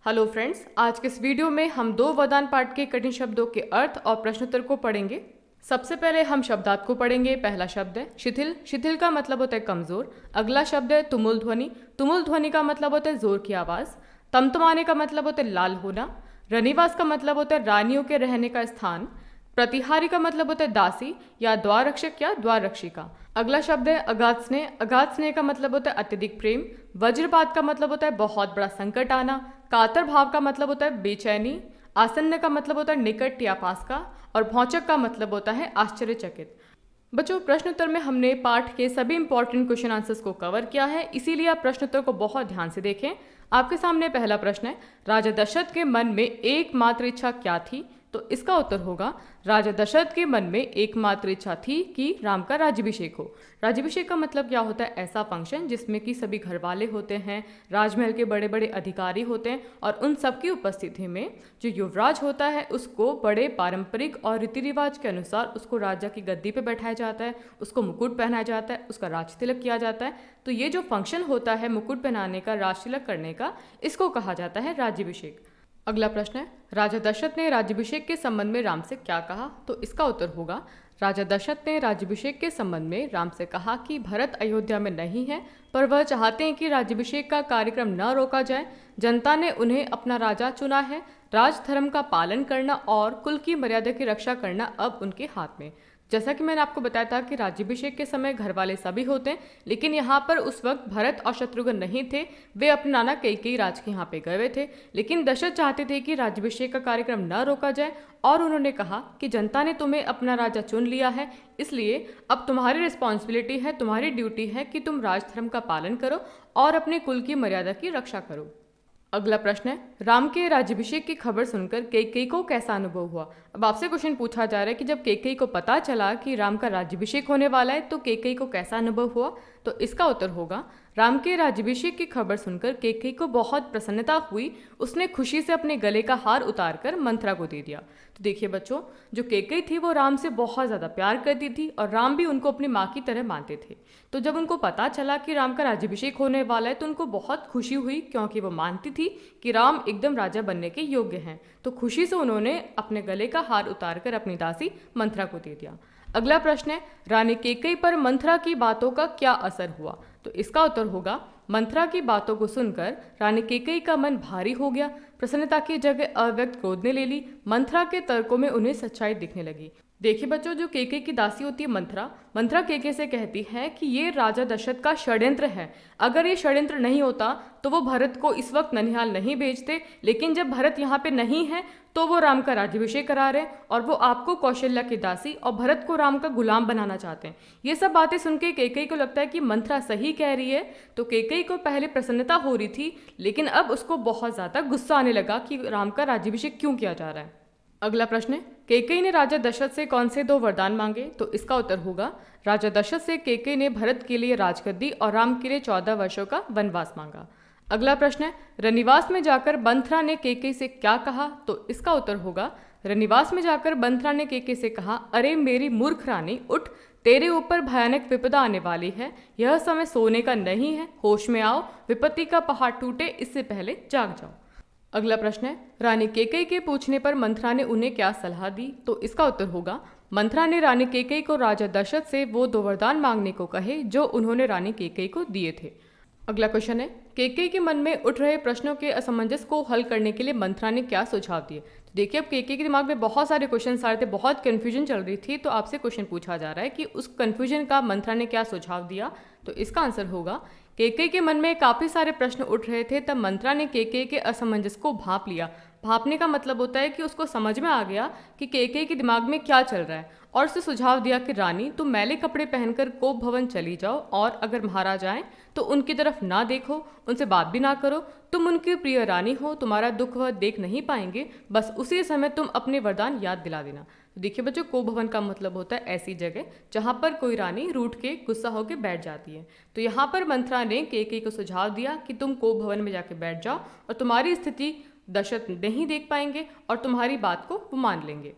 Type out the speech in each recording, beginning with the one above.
Hello friends, आज के इस वीडियो में हम दो वरदान पाठ के कठिन शब्दों के अर्थ और प्रश्नोत्तर को पढ़ेंगे। सबसे पहले हम शब्दार्थ को पढ़ेंगे। पहला शब्द है शिथिल। शिथिल का मतलब होता है कमजोर। अगला शब्द है तुमुल ध्वनि। तुमुल ध्वनि का मतलब होता है जोर की आवाज़। तमतमाने का मतलब होता है लाल होना। रनिवास का मतलब होता है रानियों के रहने का स्थान। प्रतिहारी का मतलब होता है दासी या द्वार रक्षक या द्वार रक्षिका। अगला शब्द है अगाध स्नेह। अगाध स्नेह का मतलब होता है अत्यधिक प्रेम। वज्रपात का मतलब होता है बहुत बड़ा संकट आना। कातर भाव का मतलब होता है बेचैनी। आसन्न का मतलब होता है निकट या पास का। और भौचक का मतलब होता है आश्चर्यचकित। बच्चों, प्रश्नोत्तर में हमने पाठ के सभी इंपॉर्टेंट क्वेश्चन आंसर्स को कवर किया है, इसीलिए आप प्रश्नोत्तर को बहुत ध्यान से देखें। आपके सामने पहला प्रश्न है, राजा दशरथ के मन में एकमात्र इच्छा क्या थी? तो इसका उत्तर होगा, राजा दशरथ के मन में एकमात्र इच्छा थी कि राम का राज्याभिषेक हो। राज्याभिषेक का मतलब क्या होता है? ऐसा फंक्शन जिसमें कि सभी घर वाले होते हैं, राजमहल के बड़े बड़े अधिकारी होते हैं और उन सबकी उपस्थिति में जो युवराज होता है उसको बड़े पारंपरिक और रीति रिवाज के अनुसार उसको राजा की गद्दी पे बैठाया जाता है, उसको मुकुट पहनाया जाता है, उसका राज तिलक किया जाता है। तो ये जो फंक्शन होता है मुकुट पहनाने का, राज तिलक करने का, इसको कहा जाता है राज्याभिषेक। अगला प्रश्न है, राजा दशरथ ने राज्याभिषेक के संबंध में राम से क्या कहा? तो इसका उत्तर होगा, राजा दशरथ ने राज्याभिषेक के संबंध में राम से कहा कि भरत अयोध्या में नहीं है, पर वह चाहते हैं कि राज्याभिषेक का कार्यक्रम न रोका जाए। जनता ने उन्हें अपना राजा चुना है। राजधर्म का पालन करना और कुल की मर्यादा की रक्षा करना अब उनके हाथ में। जैसा कि मैंने आपको बताया था कि राज्याभिषेक के समय घर वाले सभी होते हैं, लेकिन यहाँ पर उस वक्त भरत और शत्रुघ्न नहीं थे। वे अपने नाना कैकेयी राज के यहाँ पे गए हुए थे, लेकिन दशरथ चाहते थे कि राज्याभिषेक का कार्यक्रम न रोका जाए और उन्होंने कहा कि जनता ने तुम्हें अपना राजा चुन लिया है, इसलिए अब तुम्हारी रिस्पॉन्सिबिलिटी है, तुम्हारी ड्यूटी है कि तुम राजधर्म का पालन करो और अपने कुल की मर्यादा की रक्षा करो। अगला प्रश्न है, राम के राज्याभिषेक की खबर सुनकर कैकेयी को कैसा अनुभव हुआ? अब आपसे क्वेश्चन पूछा जा रहा है कि जब कैकेयी को पता चला कि राम का राज्याभिषेक होने वाला है तो कैकेयी को कैसा अनुभव हुआ? तो इसका उत्तर होगा, राम के राज्याभिषेक की खबर सुनकर कैकेयी को बहुत प्रसन्नता हुई। उसने खुशी से अपने गले का हार उतारकर मंथरा को दे दिया। तो देखिए बच्चों, जो कैकेयी थी वो राम से बहुत ज़्यादा प्यार करती थी और राम भी उनको अपनी माँ की तरह मानते थे। तो जब उनको पता चला कि राम का राज्याभिषेक होने वाला है तो उनको बहुत खुशी हुई, क्योंकि वो मानती थी कि राम एकदम राजा बनने के योग्य हैं। तो खुशी से उन्होंने अपने गले का हार उतारकर अपनी दासी मंथरा को दे दिया। अगला प्रश्न है, रानी कैकेयी पर मंथरा की बातों का क्या असर हुआ? तो इसका उत्तर होगा, मंथरा की बातों को सुनकर रानी कैकेयी का मन भारी हो गया। प्रसन्नता की जगह अव्यक्त क्रोध ने ले ली। मंथरा के तर्कों में उन्हें सच्चाई दिखने लगी। देखिए बच्चों, जो कैकेयी की दासी होती है मंथरा, मंथरा कैकेयी से कहती है कि ये राजा दशरथ का षड्यंत्र है। अगर ये षड्यंत्र नहीं होता तो वो भरत को इस वक्त ननिहाल नहीं भेजते, लेकिन जब भरत यहाँ पे नहीं है तो वो राम का राज्याभिषेक करा रहे हैं और वो आपको कौशल्या की दासी और भरत को राम का गुलाम बनाना चाहते हैं। ये सब बातें सुन के कैकेयी को लगता है कि मंथरा सही कह रही है। तो कैकेयी को पहले प्रसन्नता हो रही थी, लेकिन अब उसको बहुत ज़्यादा गुस्सा आने लगा कि राम का राज्याभिषेक क्यों किया जा रहा है। अगला प्रश्न है, कैकेयी ने राजा दशरथ से कौन से दो वरदान मांगे? तो इसका उत्तर होगा, राजा दशरथ से कैकेयी ने भरत के लिए राजगद्दी और राम के लिए 14 वर्षों का वनवास मांगा। अगला प्रश्न है, रनिवास में जाकर मंथरा ने कैकेयी से क्या कहा? तो इसका उत्तर होगा, रनिवास में जाकर मंथरा ने कैकेयी से कहा, अरे मेरी मूर्ख रानी, उठ, तेरे ऊपर भयानक विपदा आने वाली है। यह समय सोने का नहीं है, होश में आओ, विपत्ति का पहाड़ टूटे इससे पहले जाग जाओ। अगला प्रश्न है, रानी कैकेयी के पूछने पर मंथरा ने उन्हें क्या सलाह दी? तो इसका उत्तर होगा, मंथरा ने रानी कैकेयी को राजा दशरथ से वो दो वरदान मांगने को कहे जो उन्होंने रानी कैकेयी को दिए थे। अगला क्वेश्चन है, कैकेयी के मन में उठ रहे प्रश्नों के असमंजस को हल करने के लिए मंथरा ने क्या सुझाव दिए? तो देखिए, अब कैकेयी के दिमाग में बहुत सारे क्वेश्चन आ रहे थे, बहुत कन्फ्यूजन चल रही थी, तो आपसे क्वेश्चन पूछा जा रहा है कि उस कन्फ्यूजन का मंथरा ने क्या सुझाव दिया? तो इसका आंसर होगा, कैकेयी के मन में काफ़ी सारे प्रश्न उठ रहे थे, तब मंथरा ने कैकेयी के असमंजस को भांप लिया। भांपने का मतलब होता है कि उसको समझ में आ गया कि कैकेयी के दिमाग में क्या चल रहा है और उसे सुझाव दिया कि रानी, तुम मैले कपड़े पहनकर कोप भवन चली जाओ और अगर महाराज आए तो उनकी तरफ ना देखो, उनसे बात भी ना करो। तुम उनकी प्रिय रानी हो, तुम्हारा दुख वह देख नहीं पाएंगे, बस उसी समय तुम अपने वरदान याद दिला देना। तो देखिए बच्चों, कोप भवन का मतलब होता है ऐसी जगह जहाँ पर कोई रानी रूठ के गुस्सा होकर बैठ जाती है। तो यहाँ पर मंथरा ने कैकेयी को सुझाव दिया कि तुम कोप भवन में जाके बैठ जाओ और तुम्हारी स्थिति दशरथ नहीं देख पाएंगे और तुम्हारी बात को वो मान लेंगे।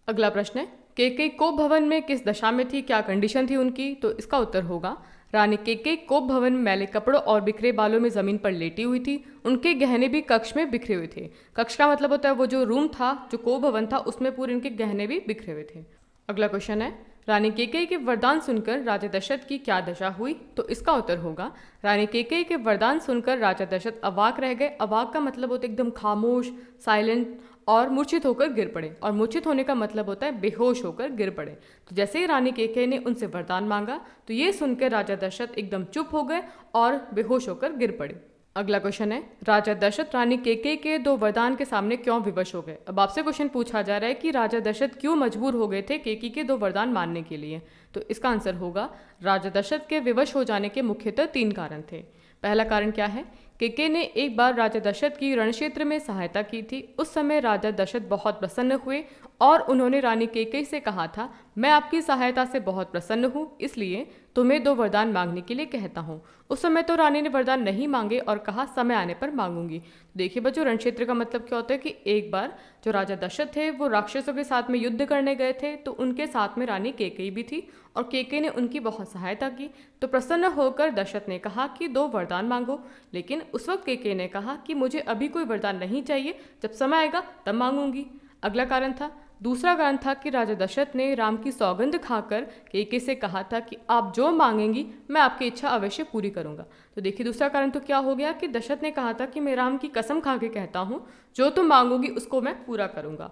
अगला प्रश्न है, कैकेयी कोप भवन में किस दशा में थी, क्या कंडीशन थी उनकी? तो इसका उत्तर होगा, रानी केकई कोप भवन में मैले कपड़ों और बिखरे बालों में जमीन पर लेटी हुई थी। उनके गहने भी कक्ष में बिखरे हुए थे। कक्ष का मतलब होता है वो जो रूम था, जो कोप भवन था, उसमें पूरे उनके गहने भी बिखरे हुए थे। अगला क्वेश्चन है, रानी केकई के वरदान सुनकर राजा दशरथ की क्या दशा हुई? तो इसका उत्तर होगा, रानी केकई के वरदान सुनकर राजा दशरथ अवाक रह गए। अवाक का मतलब होता है एकदम खामोश, साइलेंट, और मूर्छित होकर गिर पड़े। और मूर्छित होने का मतलब होता है बेहोश होकर गिर पड़े। तो जैसे ही रानी केकई ने उनसे वरदान मांगा तो ये सुनकर राजा दशरथ एकदम चुप हो गए और बेहोश होकर गिर पड़े। अगला क्वेश्चन है, राजा दशरथ रानी केकई के 2 वरदान के सामने क्यों विवश हो गए? अब आपसे क्वेश्चन पूछा जा रहा है कि राजा दशरथ क्यों मजबूर हो गए थे केकई के 2 वरदान मानने के लिए। तो इसका आंसर होगा, राजा दशरथ के विवश हो जाने के मुख्यतः 3 कारण थे। पहला कारण क्या है, केकई ने एक बार राजा दशरथ की रणक्षेत्र में सहायता की थी। उस समय राजा दशरथ बहुत प्रसन्न हुए और उन्होंने रानी केकई से कहा था, मैं आपकी सहायता से बहुत प्रसन्न हूँ, इसलिए तुम्हें 2 वरदान मांगने के लिए कहता हूँ। उस समय तो रानी ने वरदान नहीं मांगे और कहा समय आने पर मांगूंगी। देखिए बच्चों, रणक्षेत्र का मतलब क्या होता है कि एक बार जो राजा दशरथ थे वो राक्षसों के साथ में युद्ध करने गए थे, तो उनके साथ में रानी केकई भी थी और केकई ने उनकी बहुत सहायता की। तो प्रसन्न होकर दशरथ ने कहा कि 2 वरदान मांगो, लेकिन उस वक्त केकई ने कहा कि मुझे अभी कोई वरदान नहीं चाहिए, जब समय आएगा तब मांगूंगी। अगला कारण था, दूसरा कारण था कि राजा दशरथ ने राम की सौगंध खाकर केकई से कहा था कि आप जो मांगेंगी मैं आपकी इच्छा अवश्य पूरी करूंगा। तो देखिए दूसरा कारण तो क्या हो गया कि दशरथ ने कहा था कि मैं राम की कसम खा के कहता हूँ, जो तुम मांगोगी उसको मैं पूरा करूंगा।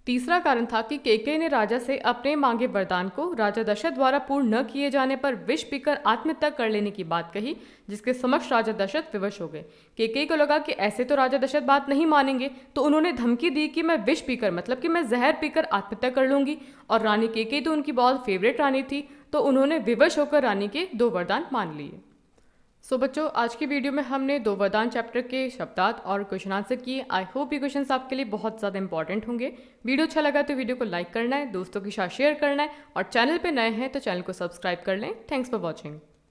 तीसरा कारण था कि केकई ने राजा से अपने मांगे वरदान को राजा दशरथ द्वारा पूर्ण न किए जाने पर विष पीकर आत्महत्या कर लेने की बात कही, जिसके समक्ष राजा दशरथ विवश हो गए। केकई को लगा कि ऐसे तो राजा दशरथ बात नहीं मानेंगे, तो उन्होंने धमकी दी कि मैं विष पीकर, मतलब कि मैं जहर पीकर आत्महत्या कर लूंगी। और रानी केकई तो उनकी बहुत फेवरेट रानी थी, तो उन्होंने विवश होकर रानी के 2 वरदान मान लिए। सो बच्चों, आज की वीडियो में हमने 2 वरदान चैप्टर के शब्दार्थ और क्वेश्चन आंसर किए। आई होप ये क्वेश्चंस आपके लिए बहुत ज़्यादा इंपॉर्टेंट होंगे। वीडियो अच्छा लगा तो वीडियो को लाइक करना है, दोस्तों के साथ शेयर करना है, और चैनल पे नए हैं तो चैनल को सब्सक्राइब कर लें। Thanks for watching.